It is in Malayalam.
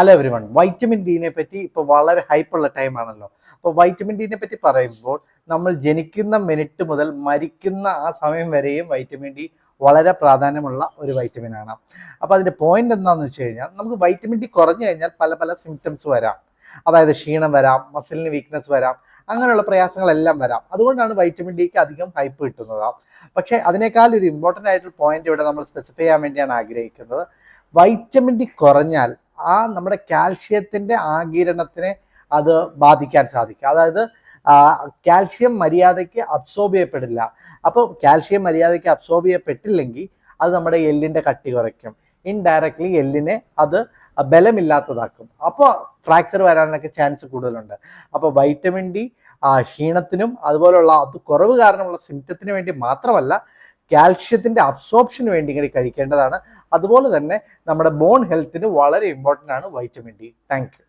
ഹലോ എവരിവൺ, വൈറ്റമിൻ ഡിനെ പറ്റി ഇപ്പോൾ വളരെ ഹൈപ്പുള്ള ടൈമാണല്ലോ. അപ്പോൾ വൈറ്റമിൻ ഡിനെ പറ്റി പറയുമ്പോൾ നമ്മൾ ജനിക്കുന്ന മിനിറ്റ് മുതൽ മരിക്കുന്ന ആ സമയം വരെയും വൈറ്റമിൻ ഡി വളരെ പ്രാധാന്യമുള്ള ഒരു വൈറ്റമിനാണ്. അപ്പോൾ അതിൻ്റെ പോയിന്റ് എന്താണെന്ന് വെച്ച് കഴിഞ്ഞാൽ, നമുക്ക് വൈറ്റമിൻ ഡി കുറഞ്ഞു കഴിഞ്ഞാൽ പല പല സിംറ്റംസ് വരാം. അതായത് ക്ഷീണം വരാം, മസിലിന് വീക്ക്നെസ് വരാം, അങ്ങനെയുള്ള പ്രയാസങ്ങളെല്ലാം വരാം. അതുകൊണ്ടാണ് വൈറ്റമിൻ ഡിക്ക് അധികം ഹൈപ്പ് കിട്ടുന്നത്. പക്ഷേ അതിനേക്കാൾ ഒരു ഇമ്പോർട്ടൻ്റ് ആയിട്ടുള്ള പോയിന്റ് ഇവിടെ നമ്മൾ സ്പെസിഫൈ ചെയ്യാൻ വേണ്ടിയാണ് ആഗ്രഹിക്കുന്നത്. വൈറ്റമിൻ ഡി കുറഞ്ഞാൽ നമ്മുടെ കാൽഷ്യത്തിൻ്റെ ആഗിരണത്തിനെ അത് ബാധിക്കാൻ സാധിക്കും. അതായത് കാൽഷ്യം മര്യാദയ്ക്ക് അബ്സോർബ് ചെയ്യപ്പെടില്ല. അപ്പോൾ കാൽഷ്യം മര്യാദയ്ക്ക് അബ്സോർബ് ചെയ്യപ്പെട്ടില്ലെങ്കിൽ അത് നമ്മുടെ എല്ലിൻ്റെ കട്ടി കുറയ്ക്കും. ഇൻഡയറക്ട്ലി എല്ലിനെ അത് ബലമില്ലാത്തതാക്കും. അപ്പോൾ ഫ്രാക്ചർ വരാനൊക്കെ ചാൻസ് കൂടുതലുണ്ട്. അപ്പോൾ വൈറ്റമിൻ ഡി ക്ഷീണത്തിനും അതുപോലുള്ള അത് കുറവ് കാരണമുള്ള സിംറ്റത്തിന് വേണ്ടി മാത്രമല്ല, കാൽഷ്യത്തിൻ്റെ അബ്സോർപ്ഷന് വേണ്ടി ഇങ്ങനെ കഴിക്കേണ്ടതാണ്. അതുപോലെ തന്നെ നമ്മുടെ ബോൺ ഹെൽത്തിന് വളരെ ഇമ്പോർട്ടൻ്റ് ആണ് വൈറ്റമിൻ ഡി. Thank you.